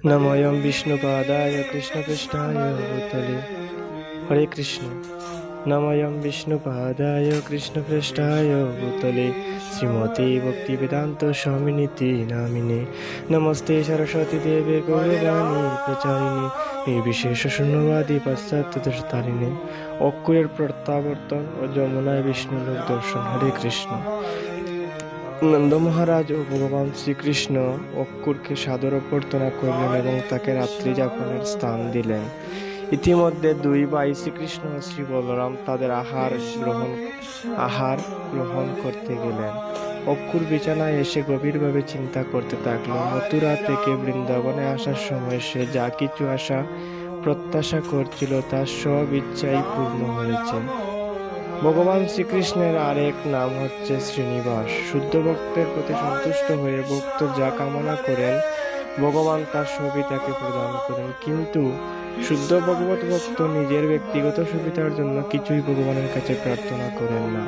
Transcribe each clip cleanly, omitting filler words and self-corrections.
নমোऽয়ং বিষ্ণুপাদায় কৃষ্ণপৃষ্ঠায় ভূতলে। হরে কৃষ্ণ। নমোऽয়ং বিষ্ণুপাদায় কৃষ্ণপৃষ্ঠায় ভূতলে শ্রীমতী ভক্তিবেদান্ত স্বামিনীতি নামিনে। নমস্তে সরস্বতী দেবে গৌরবাণী প্রচারিণী নির্বিশেষ শূন্যবাদী পাশ্চাত্য দেশতারিণী। অক্ষরের প্রত্যাবর্তন ও যমুনায় বিষ্ণুলোক দর্শন। হরে কৃষ্ণ। নন্দ মহারাজ ও ভগবান শ্রীকৃষ্ণ অক্কুরকে সাদর অভ্যর্থনা করলেন এবং তাকে রাত্রি যাপনের স্থান দিলেন। ইতিমধ্যে দুই ভাই শ্রীকৃষ্ণ ও শ্রী বলরাম তাদের আহার গ্রহণ করতে গেলেন। অক্কুর বিছানায় এসে গভীরভাবে চিন্তা করতে থাকলো। মথুরা থেকে বৃন্দাবনে আসার সময় সে যা কিছু প্রত্যাশা করছিল তার সব ইচ্ছাই পূর্ণ হয়েছে। ভগবান শ্রীকৃষ্ণের আরেক নাম হচ্ছে শ্রীনিবাস। শুদ্ধ ভক্তের প্রতি সন্তুষ্ট হয়ে ভক্ত যা কামনা করেন ভগবান তার সবই তাকে প্রদান করেন, কিন্তু শুদ্ধ ভগবত ভক্ত নিজের ব্যক্তিগত সুবিধার জন্য কিছুই ভগবানের কাছে প্রার্থনা করেন না।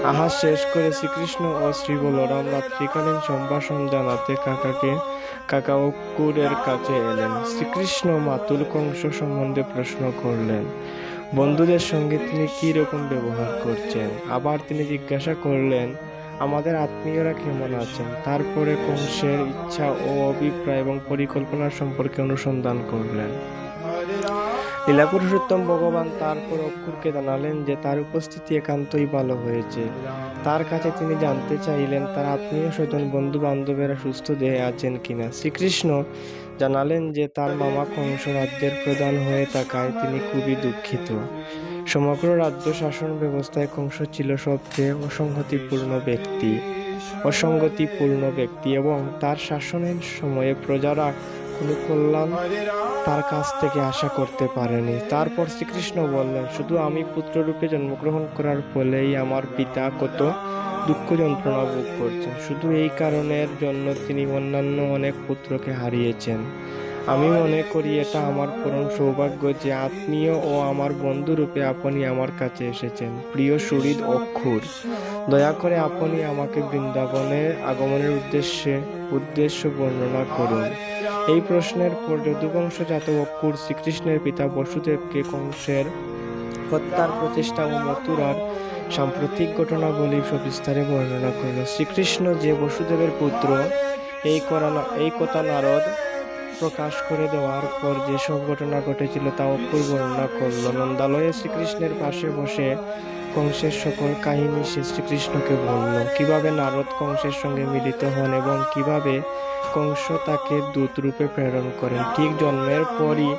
আহার শেষ করে শ্রীকৃষ্ণ ও শ্রী বলরাম রাত্রিকালীন সম্ভাষণ জানাতে কাকা অক্কুরের কাছে এলেন। শ্রীকৃষ্ণ মাতুল কংস সম্বন্ধে প্রশ্ন করলেন। বন্ধুদের সঙ্গে তিনি কি রকম ব্যবহার করছেন। আবার তিনি জিজ্ঞাসা করলেন, আমাদের আত্মীয়রা কেমন আছেন। তারপরে কংসের ইচ্ছা ও অভিপ্রায় এবং পরিকল্পনা সম্পর্কে অনুসন্ধান করলেন। লীলা পুরুষোত্তম ভগবান তারপর অক্কুরকে জানালেন যে তার উপস্থিতি একান্তই ভালো হয়েছে। তার কাছে তিনি জানতে চাইলেন তার আত্মীয় স্বজন বন্ধু বান্ধবেরা সুস্থ দেহে আছেন কিনা। শ্রীকৃষ্ণ জানালেন যে তার মামা কংস রাজ্যের প্রধান হয়ে থাকায় তিনি খুবই দুঃখিত। সমগ্র রাজ্য শাসন ব্যবস্থায় কংস ছিল সবচেয়ে অসঙ্গতিপূর্ণ ব্যক্তি এবং তার শাসনের সময়ে প্রজারা কোনো কল্যাণ তার কাছ থেকে আশা করতে পারেনি। তারপর শ্রীকৃষ্ণ বললেন, শুধু আমি পুত্ররূপে জন্মগ্রহণ করার ফলেই আমার পিতা কত দুঃখ যন্ত্রণা ভোগ করছেন। শুধু এই কারণের জন্য তিনি অন্যান্য অনেক পুত্রকে হারিয়েছেন। আমি মনে করি এটা আমার পরম সৌভাগ্য যে আত্মীয় ও আমার বন্ধুরূপে আপনি আমার কাছে এসেছেন। প্রিয় সুহৃদ অক্ষুর, দয়া করে আপনি আমাকে বৃন্দাবনে আগমনের উদ্দেশ্য বর্ণনা করুন। এই প্রশ্নের পর যদুবংশজাত অক্ষুর শ্রীকৃষ্ণের পিতা বসুদেবকে কংসের হত্যার প্রচেষ্টা ও মথুরার সাম্প্রতিক ঘটনাবলী সবিস্তারে বর্ণনা করল। শ্রীকৃষ্ণ যে বসুদেবের পুত্র এই কথা নারদ প্রকাশ করে দেওয়ার পর যেসব ঘটনা ঘটেছিল তা অক্ষুর বর্ণনা করল। নন্দালয়ে শ্রীকৃষ্ণের পাশে বসে কংসের সকল কাহিনী সে শ্রীকৃষ্ণকে বলল। কিভাবে নারদ কংসের সঙ্গে মিলিত হন এবং কিভাবে কংস তাকে দূত রূপে প্রেরণ করেন। ঠিক জন্মের পরই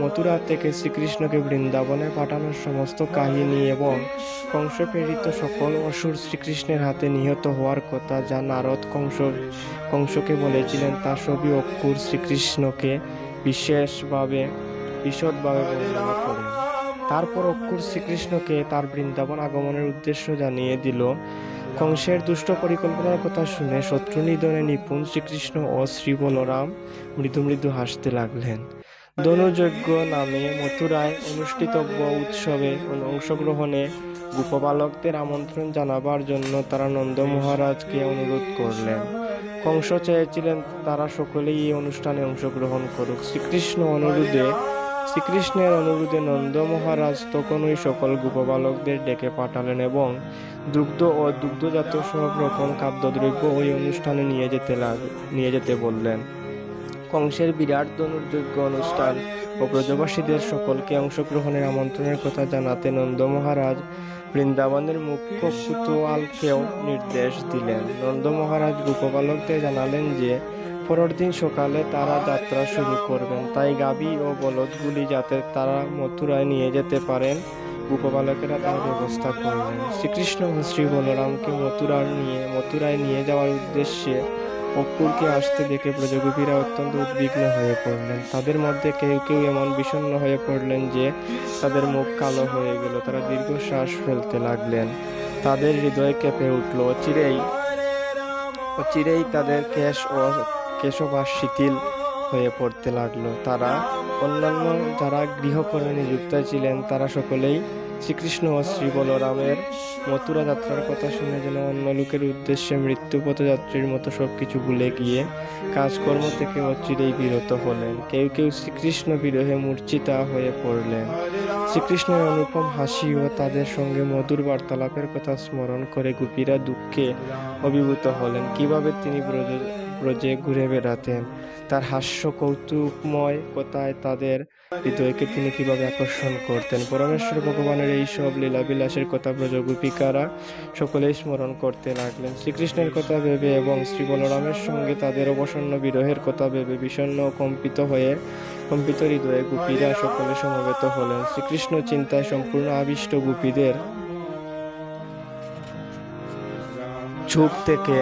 মথুরা থেকে শ্রীকৃষ্ণকে বৃন্দাবনে পাঠানোর সমস্ত কাহিনী এবং কংস প্রেরিত সকল অসুর শ্রীকৃষ্ণের হাতে নিহত হওয়ার কথা যা নারদ কংসকে বলেছিলেন তা সবই অক্ষুর শ্রীকৃষ্ণকে বিশদভাবে বর্ণনা করেন। তারপর অক্ষুর শ্রীকৃষ্ণকে তার বৃন্দাবন আগমনের উদ্দেশ্য জানিয়ে দিল। কংসের দুষ্ট পরিকল্পনার কথা শুনে শত্রু নিধনে নিপুণ শ্রীকৃষ্ণ ও শ্রী বলরাম মৃদু মৃদু হাসতে লাগলেন। ধনুযজ্ঞ নামে মথুরায় অনুষ্ঠিতব্য উৎসবে অংশগ্রহণে গোপবালকদের আমন্ত্রণ জানাবার জন্য তারা নন্দ মহারাজকে অনুরোধ করলেন। কংস চেয়েছিলেন তারা সকলেই এই অনুষ্ঠানে অংশগ্রহণ করুক। শ্রীকৃষ্ণের অনুরোধে নন্দ মহারাজ তখনই সকল গোপবালকদের ডেকে পাঠালেন এবং দুগ্ধ ও দুগ্ধজাত সব রকম খাদ্যদ্রব্য ওই অনুষ্ঠানে নিয়ে যেতে বললেন। কংসের বিরাট ধনুর্যজ্ঞ অনুষ্ঠান ও ব্রজবাসীদের সকলকে অংশগ্রহণের আমন্ত্রণের কথা জানাতে নন্দ মহারাজ বৃন্দাবনের মুখ্য কুতুয়ালকেও নির্দেশ দিলেন। নন্দ মহারাজ গোপবালকদের জানালেন যে পরের দিন সকালে তারা যাত্রা শুরু করবেন, তাই গাভী ও বলদগুলি যাতে তারা মথুরায় নিয়ে যেতে পারেন গোপবালকেরা তার ব্যবস্থা করলেন। শ্রীকৃষ্ণ ও শ্রী বলরামকে মথুরায় নিয়ে যাওয়ার উদ্দেশ্যে অক্ষুরকে আসতে দেখে ব্রজগোপীরা অত্যন্ত উদ্বিগ্ন হয়ে পড়লেন। তাদের মধ্যে কেউ কেউ এমন বিষণ্ণ হয়ে পড়লেন যে তাদের মুখ কালো হয়ে গেল। তারা দীর্ঘশ্বাস ফেলতে লাগলেন। তাদের হৃদয় কেঁপে উঠল। অচিরেই তাদের কেশবাস শিথিল হয়ে পড়তে লাগলো। তারা অন্যান্য যারা গৃহকর্মে নিযুক্ত ছিলেন তারা সকলেই শ্রীকৃষ্ণ ও শ্রী বলরামের মথুরা যাত্রার কথা শুনে যেন অন্য লোকের উদ্দেশ্যে মৃত্যু পথযাত্রীর মতো সবকিছু ভুলে গিয়ে কাজকর্ম থেকে অচিরেই বিরত হলেন। কেউ কেউ শ্রীকৃষ্ণ বিরহে মূর্ছিতা হয়ে পড়লেন। শ্রীকৃষ্ণের অনুপম হাসি ও তাদের সঙ্গে মধুর বার্তালাপের কথা স্মরণ করে গোপীরা দুঃখে অভিভূত হলেন। কিভাবে তিনি ব্রজে ঘুরে বেড়াতেন, তার হাস্য কৌতুকময় কথায় তাদের হৃদয়কে তিনি কিভাবে আকর্ষণ করতেন। পরমেশ্বর ভগবানের এই সব লীলাবিলাসের কথা ব্রজ গোপিকারা সকলেই স্মরণ করতে লাগলেন। শ্রীকৃষ্ণের কথা ভেবে এবং শ্রী বলরামের সঙ্গে তাদের অবসন্ন বিরহের কথা ভেবে বিষণ্ণ ও কম্পিত হৃদয়ে গোপীরা সকলে সমবেত হলেন। শ্রীকৃষ্ণ চিন্তায় সম্পূর্ণ আবিষ্ট গোপীদের চোখ থেকে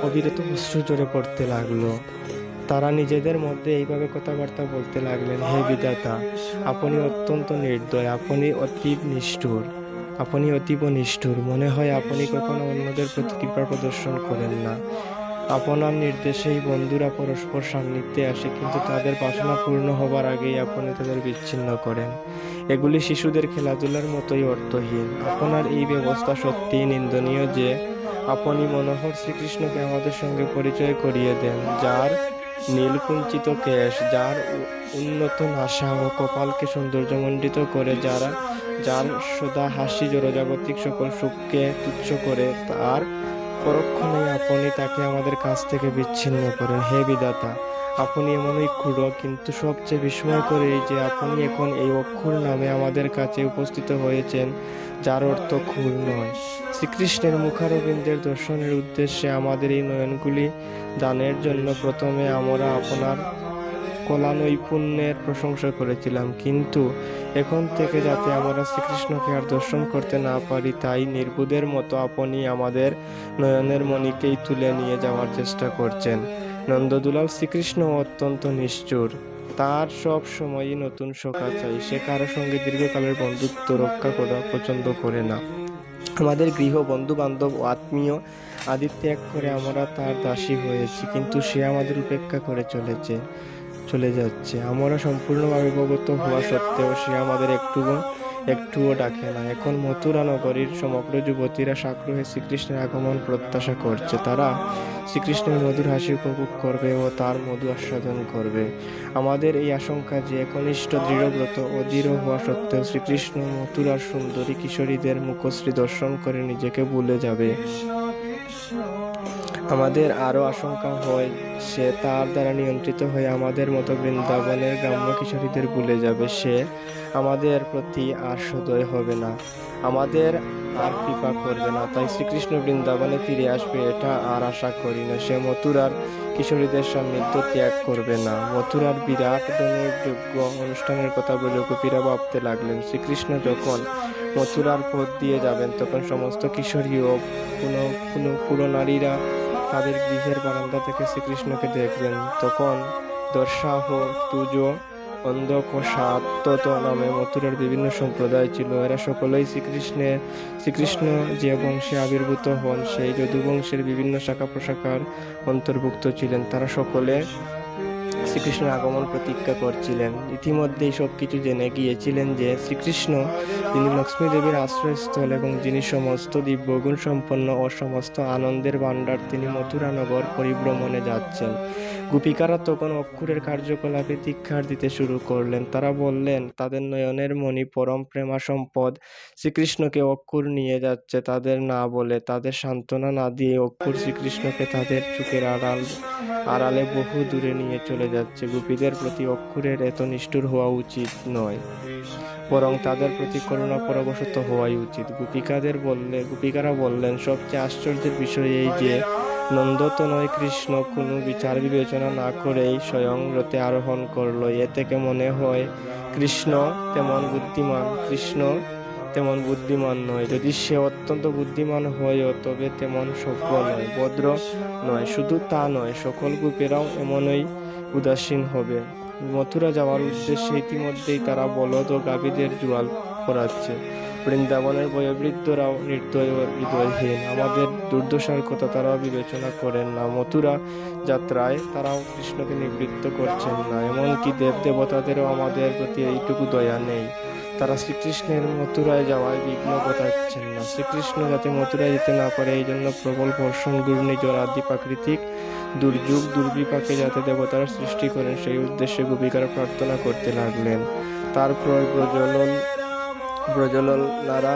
অবিরত অশ্রু ঝরে পড়তে লাগলো। তারা নিজেদের মধ্যে এইভাবে কথাবার্তা বলতে লাগলেন, হে বিধাতা, আপনি অত্যন্ত নির্দয়, আপনি অতীব নিষ্ঠুর। মনে হয় আপনি কখনো অন্যদের প্রতি কৃপা প্রদর্শন করেন না। আপনার নির্দেশেই বন্ধুরা পরস্পর সান্নিধ্যে আসে, কিন্তু তাদের বাসনা পূর্ণ হবার আগেই আপনি তাদের বিচ্ছিন্ন করেন। এগুলি শিশুদের খেলাধুলার মতোই অর্থহীন। আপনার এই ব্যবস্থা সত্যিই নিন্দনীয় যে আপনি মনোহর শ্রীকৃষ্ণকে আমাদের সঙ্গে পরিচয় করিয়ে দেন, যার নীলকুঞ্চিত কেশ, যার উন্নত নাসা ও কপালকে সৌন্দর্যমণ্ডিত করে, যার সদা হাসি জড়জাগতিক সকল সুখকে তুচ্ছ করে, তার পরক্ষণেই আপনি তাকে আমাদের কাছ থেকে বিচ্ছিন্ন করেন। হে বিধাতা, আপনি এমনই ক্ষুদ্র, কিন্তু সবচেয়ে বিস্ময়কর এই যে আপনি এখন এই অক্ষুর নামে আমাদের কাছে উপস্থিত হয়েছেন, যার অর্থ ক্ষুর নয়। শ্রীকৃষ্ণের মুখারবিন্দের দর্শনের উদ্দেশ্যে আমাদের এই নয়নগুলি দানের জন্য প্রথমে আমরা আপনার কলা নৈপুণ্যের প্রশংসা করেছিলাম, কিন্তু এখন থেকে যাতে আমরা শ্রীকৃষ্ণকে আর দর্শন করতে না পারি, তাই নির্বুধের মতো আপনি আমাদের নয়নের মণিকেই তুলে নিয়ে যাওয়ার চেষ্টা করছেন। নন্দদুলাল শ্রীকৃষ্ণ অত্যন্ত নিষ্ঠুর। তার সব সময়ই নতুন সখা চাই। সে কারো সঙ্গে দীর্ঘকালের বন্ধুত্ব রক্ষা করা পছন্দ করে না। আমাদের গৃহ, বন্ধু বান্ধব ও আত্মীয় আদি ত্যাগ করে আমরা তার দাসী হয়েছি, কিন্তু সে আমাদের উপেক্ষা করে চলে যাচ্ছে। আমরা সম্পূর্ণভাবে অবগত হওয়া সত্ত্বেও সে আমাদের একটুও ডাকে না। এখন মথুরা নগরীর সমগ্র যুবতীরা সাগ্রহে শ্রীকৃষ্ণের আগমন প্রত্যাশা করছে। তারা শ্রীকৃষ্ণের মধুর হাসি উপভোগ করবে ও তার মধু আস্বাদন করবে। আমাদের এই আশঙ্কা যে একনিষ্ঠ দৃঢ়ব্রত অধীর হওয়া সত্ত্বেও শ্রীকৃষ্ণ মথুরার সুন্দরী কিশোরীদের মুখশ্রী দর্শন করে নিজেকে ভুলে যাবে। আমাদের আরও আশঙ্কা হয় সে তার দ্বারা নিয়ন্ত্রিত হয়ে আমাদের মতো বৃন্দাবনের গ্রাম্য কিশোরীদের ভুলে যাবে। সে আমাদের প্রতি আর সদয় হবে না, আমাদের আর কৃপা করবে না। তাই শ্রীকৃষ্ণ বৃন্দাবনে ফিরে আসবে এটা আর আশা করি না। সে মথুরার কিশোরীদের সান্নিধ্য ত্যাগ করবে না। মথুরার বিরাট ধনুর্যজ্ঞ অনুষ্ঠানের কথা বলে গোপীরা ভাবতে লাগলেন। শ্রীকৃষ্ণ যখন মথুরার পথ দিয়ে যাবেন, তখন সমস্ত কিশোরী ও পুরনারীরা তাদের গৃহের বারান্দা থেকে শ্রীকৃষ্ণকে দেখবেন। তখন দর্শাহ, তুজ, অন্ধক ও সাত্যত নামে মথুরার বিভিন্ন সম্প্রদায় ছিল। এরা সকলেই শ্রীকৃষ্ণ যে বংশে আবির্ভূত হন, সেই যদুবংশের বিভিন্ন শাখা প্রশাখার অন্তর্ভুক্ত ছিলেন। তারা সকলে শ্রীকৃষ্ণের আগমন প্রতীক্ষা করছিলেন। ইতিমধ্যেই সবকিছু জেনে গিয়েছিলেন যে শ্রীকৃষ্ণ, যিনি লক্ষ্মী দেবীর আশ্রয়স্থল এবং যিনি সমস্ত দিব্যগুণ সম্পন্ন ও সমস্ত আনন্দের ভাণ্ডার, তিনি মথুরা নগর পরিভ্রমণে যাচ্ছেন। গোপিকারা তখন অক্ষুরের কার্যকলাপে ধিক্কার দিতে শুরু করলেন। তারা বললেন, তাদের নয়নের মণি, পরম প্রেমা সম্পদ শ্রীকৃষ্ণকে অক্ষুর নিয়ে যাচ্ছে। তাদের না বলে, তাদের সান্ত্বনা না দিয়ে অক্ষুর শ্রীকৃষ্ণকে তাদের চোখের আড়ালে বহু দূরে নিয়ে চলে যাচ্ছে। গোপীদের প্রতি অক্ষুরের এত নিষ্ঠুর হওয়া উচিত নয়, বরং তাদের প্রতি করুণা পরবশত হওয়াই উচিত। গোপিকারা বললেন, সবচেয়ে আশ্চর্যের বিষয় এই যে নন্দতনয় কৃষ্ণ কোনো বিচার বিবেচনা না করেই স্বয়ং রথে আরোহণ করল। এ থেকে মনে হয় কৃষ্ণ তেমন বুদ্ধিমান নয়। যদি সে অত্যন্ত বুদ্ধিমান হয়ও তবে তেমন সভ্য নয়, ভদ্র নয়। শুধু তা নয়, সকল গোপীরাও এমনই উদাসীন হবে। মথুরা যাওয়ার উদ্দেশ্যে ইতিমধ্যেই তারা বলদ ও গাভীদের জোয়াল করাচ্ছে। বৃন্দাবনের বয়োবৃদ্ধরাও নির্দয় ও হৃদয়হীন, আমাদের দুর্দশার কথা তারাও বিবেচনা করেন না। মথুরা যাত্রায় তারাও কৃষ্ণকে নিবৃত্ত করছেন না, এমনকি দেবদেবতাদেরও আমাদের প্রতি এইটুকু দয়া নেই। তারা শ্রীকৃষ্ণের মথুরায় যাওয়ায় বিঘ্ন ঘটাচ্ছেন না। শ্রীকৃষ্ণ যাতে মথুরায় যেতে না পারে এই জন্য প্রবল বর্ষণ, ঘূর্ণিঝড় আদি প্রাকৃতিক দুর্যোগ দুর্বিপাকে যাতে দেবতারা সৃষ্টি করেন সেই উদ্দেশ্যে গোপিকারা প্রার্থনা করতে লাগলেন। তারপর ব্রজললনারা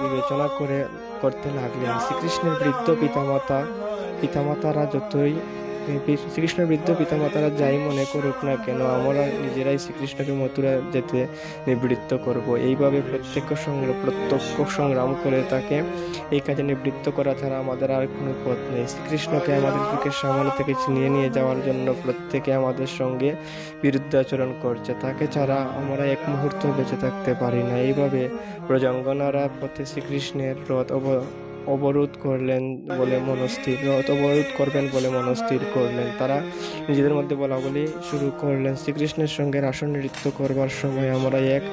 বিবেচনা করতে লাগলেন। শ্রীকৃষ্ণের বৃদ্ধ পিতামাতারা যাই মনে করুক না কেন, আমরা নিজেরাই শ্রীকৃষ্ণকে মথুরা যেতে নিবৃত্ত করব। এইভাবে প্রত্যক্ষ সংগ্রাম করে তাকে এই কাজে নিবৃত্ত করা ছাড়া আমাদের আর কোনো পথ নেই। শ্রীকৃষ্ণকে আমাদের চোখের সামনে থেকে ছিনিয়ে নিয়ে যাওয়ার জন্য প্রত্যেকে আমাদের সঙ্গে বিরুদ্ধাচরণ করছে, তাকে ছাড়া আমরা এক মুহূর্ত বেঁচে থাকতে পারি না। এইভাবে ব্রজাঙ্গনারা পথে শ্রীকৃষ্ণের রথ অবরোধ করবেন বলে মনস্থির করলেন। তারা নিজেদের মধ্যে বলাবলি শুরু করলেন, শ্রীকৃষ্ণের সঙ্গে রাসন নৃত্য করবার সময় আমরা এক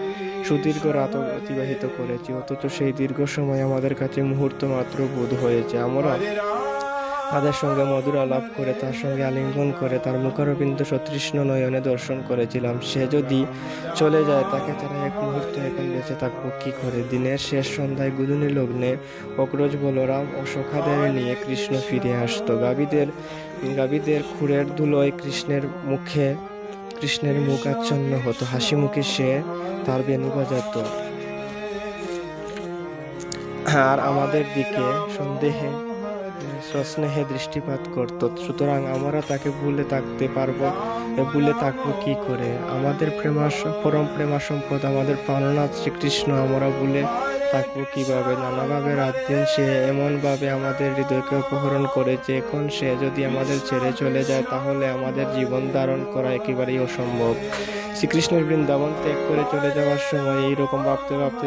সুদীর্ঘ রাত অতিবাহিত করেছি, অথচ সেই দীর্ঘ সময় আমাদের কাছে মুহূর্ত মাত্র বোধ হয়েছে। আমরা তাদের সঙ্গে মধুর আলাপ করে, তার সঙ্গে আলিঙ্গন করে, তার মুখারবিন্দ সতৃষ্ণ নয়নে দর্শন করেছিলাম। সে যদি চলে যায়, তাকে ছাড়া এক মুহূর্ত এখন বেঁচে থাকবো কি করে? দিনের শেষ সন্ধ্যায় গুদুনি লগ্নে অগ্রজ বলরাম ও সখাদের নিয়ে কৃষ্ণ ফিরে আসতো। গাভীদের খুরের ধুলোয় কৃষ্ণের মুখ আচ্ছন্ন হতো। হাসি মুখে সে তার বেণী বাজাত আর আমাদের দিকে সস্নেহে দৃষ্টিপাত করত। সুতরাং আমরা তাকে ভুলে থাকবো কি করে? আমাদের পরম প্রেমা সম্পদ, আমাদের প্রাণনাথ শ্রীকৃষ্ণ আমরা ভুলে থাকবো কিভাবে? নানাভাবে রাত দিন সে এমনভাবে আমাদের হৃদয়কে অপহরণ করেছে, এখন সে যদি আমাদের ছেড়ে চলে যায় তাহলে আমাদের জীবন ধারণ করা একেবারেই অসম্ভব। শ্রীকৃষ্ণের বৃন্দাবন ত্যাগ করে চলে যাওয়ার সময় এইরকম ভাবতে ভাবতে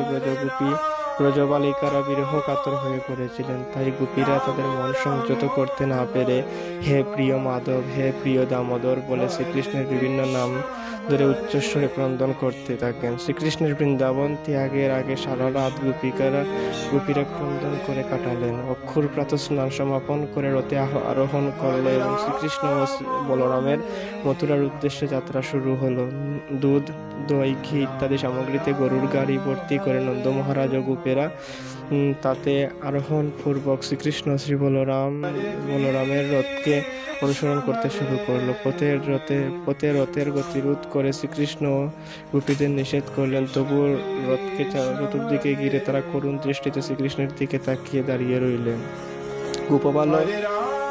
ব্রজবালিকারা বিরহ কাতর হয়ে পড়েছিলেন। তাই গোপীরা তাদের মন সংযত করতে না পেরে হে প্রিয় মাধব, হে প্রিয় দামোদর বলে শ্রীকৃষ্ণের বিভিন্ন নাম ধরে উচ্চস্বরে ক্রন্দন করতে থাকেন। শ্রীকৃষ্ণের বৃন্দাবন ত্যাগের আগে সারা রাত গোপীরা ক্রন্দন করে কাটালেন। অক্ষর প্রাতঃস্নান সমাপন করে রথে আরোহণ করল এবং শ্রীকৃষ্ণ ও বলরামের মথুরার উদ্দেশ্যে যাত্রা শুরু হলো। দুধ, দই, ঘি ইত্যাদি সামগ্রীতে গরুর গাড়ি ভর্তি করে নন্দ মহারাজ ও গোপেরা তাতে আরোহণ পূর্বক শ্রীকৃষ্ণ শ্রী বলরামের রথকে অনুসরণ করতে শুরু করলো। পথে রথের গতিরোধ করে শ্রীকৃষ্ণ গোপীদের নিষেধ করলেন, তবুও রথকে চতুর্দিকে ঘিরে তারা করুণ দৃষ্টিতে শ্রীকৃষ্ণের দিকে তাকিয়ে দাঁড়িয়ে রইলেন।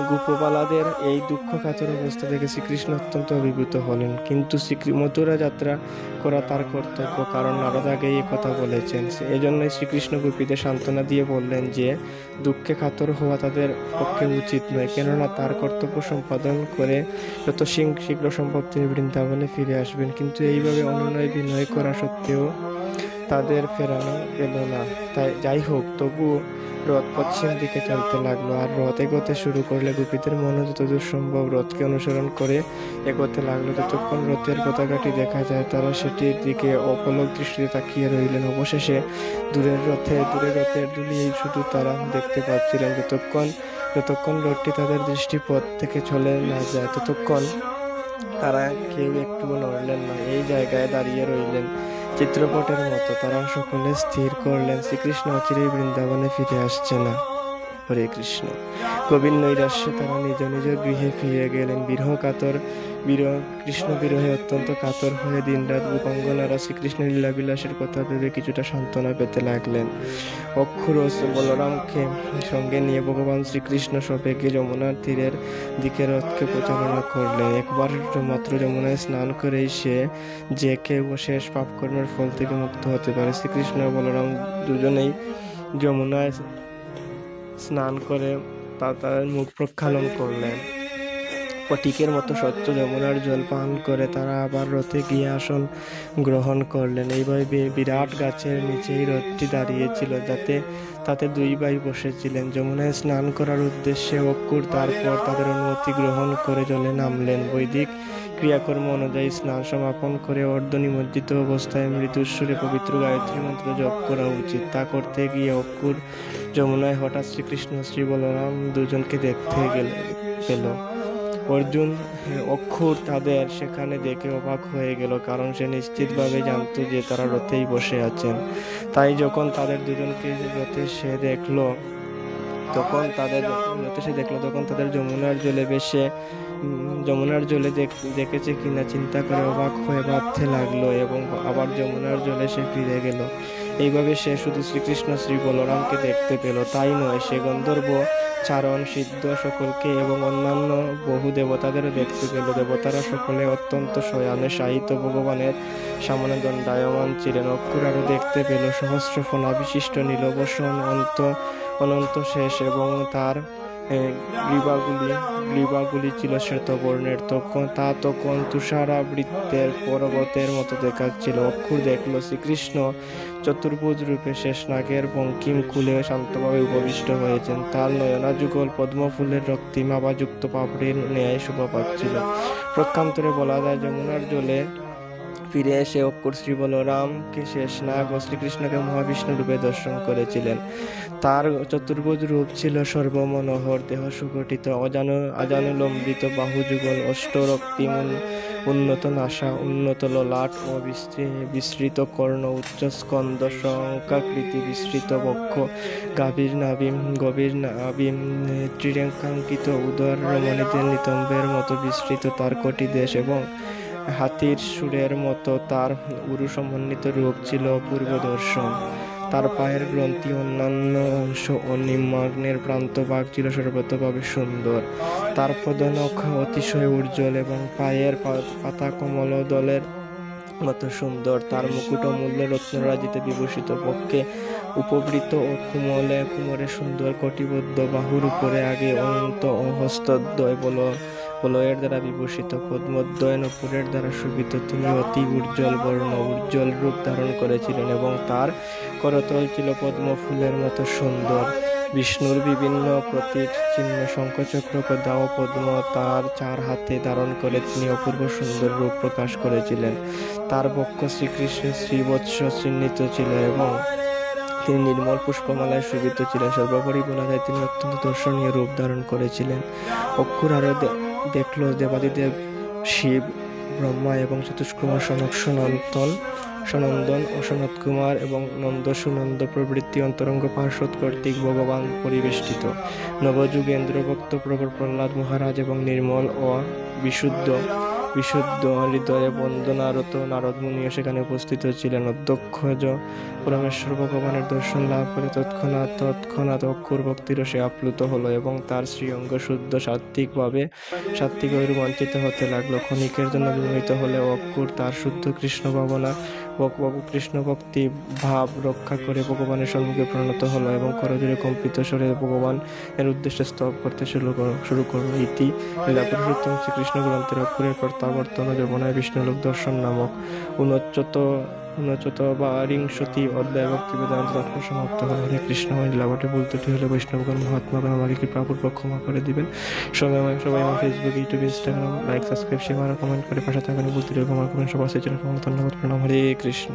গোপবালাদের এই দুঃখ কাতর অবস্থা দেখে শ্রীকৃষ্ণ অত্যন্ত অভিভূত হলেন। কিন্তু মথুরা যাত্রা করা তার কর্তব্য, কারণ নারদ আগেই এই কথা বলেছেন। এজন্যই শ্রীকৃষ্ণ গোপীদের সান্ত্বনা দিয়ে বললেন যে দুঃখে কাতর হওয়া তাদের পক্ষে উচিত নয়, কেননা তার কর্তব্য সম্পাদন করে যত শীঘ্র সম্ভব তিনি বৃন্দাবনে ফিরে আসবেন। কিন্তু এইভাবে অনুনয় বিনয় করা সত্ত্বেও তাদের ফেরানো গেল না। যাই হোক, তবুও রথ পশ্চিম দিকে চলতে লাগলো, আর রথ এগোতে শুরু করলে গোপীদের মনে যতদূর সম্ভব রথকে অনুসরণ করে এগোতে লাগলো। যতক্ষণ রথের পতাকাটি দেখা যায় তারা সেটির দিকে অপলক দৃষ্টিতে তাকিয়ে রইলেন। অবশেষে দূরের রথের দুলিয়েই শুধু তারা দেখতে পাচ্ছিলেন। যতক্ষণ রথটি তাদের দৃষ্টিপথ থেকে চলে না যায় ততক্ষণ তারা কেউ একটুও নড়লেন না, এই জায়গায় দাঁড়িয়ে রইলেন চিত্রপটের মতো। তারা সকলে স্থির করলেন শ্রীকৃষ্ণ অচিরেই বৃন্দাবনে ফিরে আসছে না। হরে কৃষ্ণ। কবির নৈরাশ্যে তারা নিজ নিজ গৃহে ফিরে গেলেন। কৃষ্ণ বিরহে অত্যন্ত কাতর হয়ে দিনরাত গোপাঙ্গনারা শ্রীকৃষ্ণের লীলাবিলাসের কথা ভেবে কিছুটা সান্ত্বনা পেতে লাগলেন। অক্ষর ও বলরামকে সঙ্গে নিয়ে ভগবান শ্রীকৃষ্ণ সবেগে যমুনার তীরের দিকে রথকে পরিচালনা করলেন। একবার মাত্র যমুনায় স্নান করেই যে কেউ শেষ পাপকর্মের ফল থেকে মুক্ত হতে পারে। শ্রীকৃষ্ণ ও বলরাম দুজনেই যমুনায় স্নান করে তাদের মুখ প্রক্ষালন করলেন। ফটিকের মতো স্বচ্ছ যমুনার জল পান করে তারা আবার রথে গিয়ে আসন গ্রহণ করলেন। এইভাবে বিরাট গাছের নিচেই রথটি দাঁড়িয়েছিল, তাতে দুই ভাই বসেছিলেন। যমুনায় স্নান করার উদ্দেশ্যে অক্ষুর তারপর তাদের অনুমতি গ্রহণ করে জলে নামলেন। বৈদিক ক্রিয়াকর্ম অনুযায়ী স্নান সমাপন করে অর্ধ নিমজ্জিত অবস্থায় মৃদুস্বরে পবিত্র গায়ত্রী মন্ত্র জপ করা উচিত। তা করতে গিয়ে অক্ষুর যমুনায় হঠাৎ শ্রীকৃষ্ণ শ্রী বলরাম দুজনকে দেখতে পেল। অর্জুন অক্ষুর তাদের সেখানে দেখে অবাক হয়ে গেল, কারণ সে নিশ্চিতভাবে জানত যে তারা রথেই বসে আছেন। তাই যখন তাদের দুজনকে রথে সে দেখলো তখন তাদের যমুনার জলে দেখেছে কিনা চিন্তা করে অবাক হয়ে ভাবতে লাগলো, এবং আবার যমুনার জলে সে ফিরে গেল। এইভাবে সে শুধু শ্রীকৃষ্ণ শ্রী বলরামকে দেখতে পেল, তাই নয়, সে গন্ধর্ব, চারণ, সিদ্ধ সকলকে এবং অন্যান্য বহু দেবতাদেরও দেখতে পেল। দেবতারা সকলে অত্যন্ত শয়ানে শায়িত ভগবানের সামনে দণ্ডায়মান ছিলেন। অক্ষুর আরও দেখতে পেল সহস্র ফণা বিশিষ্ট নীলবসন অনন্ত শেষ, এবং তার গ্রীবাগুলি ছিল শ্বেতবর্ণের। তখন তুষারাবৃতের পর্বতের মতো দেখাচ্ছিল। অক্ষুর দেখল শ্রীকৃষ্ণ চতুর্ভুজ রূপে শেষনাগের বঙ্কিম কুলে শান্তভাবে উপবিষ্ট হয়েছেন। তার নয়নাযুগল পদ্মফুলের রক্তিমাভাযুক্ত পাপড়ির ন্যায় শোভা পাচ্ছিল। প্রক্ষান্তরে বলা যায়, যমুনার জলে ফিরে এসে অক্ষুর শ্রী বলরামকে শেষনাগ ও শ্রীকৃষ্ণকে মহাবিষ্ণু রূপে দর্শন করেছিলেন। তার চতুর্ভুজ রূপ ছিল সর্বমনোহর, দেহ সুগঠিত, আজানুলম্বিত বাহুযুগল, অষ্টরক্তিম উন্নত নাসা, উন্নত ললাট ও বিস্তৃত কর্ণ, উচ্চ স্কন্দ, শঙ্কাকৃতি বিস্তৃত বক্ষ, গভীর নাভিম, ত্রিরেখাঙ্কিত উদর, রমণীদের নিতম্বের মতো বিস্তৃত তার কটিদেশ, এবং হাতির সুরের মতো তার উরু সমন্বিত রূপ ছিল অপূর্ব দর্শন। তার পায়ের গ্রন্থি, অন্যান্য অংশ ও নিম্নাগ্নের প্রান্তভাগ ছিল সর্বতোভাবে সুন্দর। তার পদনখ অতিশয় উজ্জ্বল এবং পায়ের পাতা কমলদলের মতো সুন্দর। তার মুকুট অমূল্য রত্নরাজিতে বিভূষিত, পক্ষে উপবৃত ও কুমরে সুন্দর, কটিবদ্ধ, বাহুর উপরে আগে অনন্ত ও হস্তদ্বয় বলয়ের দ্বারা বিভূষিত, পদ্মদ্বয় নূপুরের দ্বারা শোভিত। তিনি অতি উজ্জ্বল বর্ণ, উজ্জ্বল রূপ ধারণ করেছিলেন, এবং তার করতল ছিল পদ্মফুলের মতো সুন্দর। বিষ্ণুর বিভিন্ন প্রতীক চিহ্ন শঙ্খচক্র গদা ও পদ্ম তার চার হাতে ধারণ করে তিনি অপূর্ব সুন্দর রূপ প্রকাশ করেছিলেন। তার বক্ষ শ্রীকৃষ্ণের শ্রীবৎস চিহ্নিত ছিল, এবং তিনি নির্মল পুষ্পমালায় শোভিত ছিলেন। সর্বোপরি বলা যায়, তিনি অত্যন্ত দর্শনীয় রূপ ধারণ করেছিলেন। অক্ষুর আরও দেখল দেবাদিদেব শিব, ব্রহ্মা এবং চতুষ্কুমার সনন্দন ও সনৎকুমার এবং নন্দ সুনন্দ প্রভৃতি অন্তরঙ্গ পার্শ্বদ কর্তৃক ভগবান পরিবেষ্টিত। নবযুগেন্দ্র ভক্ত প্রবর প্রহ্লাদ মহারাজ এবং নির্মল ও বিশুদ্ধ হৃদয়ে বন্দনারত নারদ মুনিও সেখানে উপস্থিত ছিলেন। অধ্যক্ষজ পরমেশ্বর ভগবানের দর্শন লাভ করে তৎক্ষণাৎ অক্ষুর ভক্তিরসে আপ্লুত হলো, এবং তার শ্রীঅঙ্গ শুদ্ধ সাত্ত্বিকভাবে রোমাঞ্চিত হতে লাগলো। ক্ষণিকের জন্য বিমোহিত হলে অক্ষুর তার শুদ্ধ কৃষ্ণ ভক্তি ভাব রক্ষা করে ভগবানের সম্মুখে প্রণত হলো, এবং করজোড়ে কম্পিত স্বরে ভগবান এর উদ্দেশ্যে স্তব করতে শুরু করলো। ইতি লীলাপুরুষোত্তম শ্রীকৃষ্ণ গ্রন্থের অক্ষুরের প্রত্যাবর্তন যমুনায় বিষ্ণুলোক দর্শন নামক 49 অধ্যায় ভক্তি বেদান্ত তত্ত্ব সমাপ্ত হল। হরে কৃষ্ণ। লীলাপাঠে ভুল ত্রুটি হলে বৈষ্ণবগণ মহাত্মাগণ আমাকে কৃপাপূর্বক ক্ষমা করে দিবেন। সবাই আমার Facebook, YouTube, Instagram like, subscribe, share, comment করে পাশে থাকেন। ভুল ত্রুটি ক্ষমা করবেন। সবার সেজন্য ধন্যবাদ, প্রণাম। হরে কৃষ্ণ।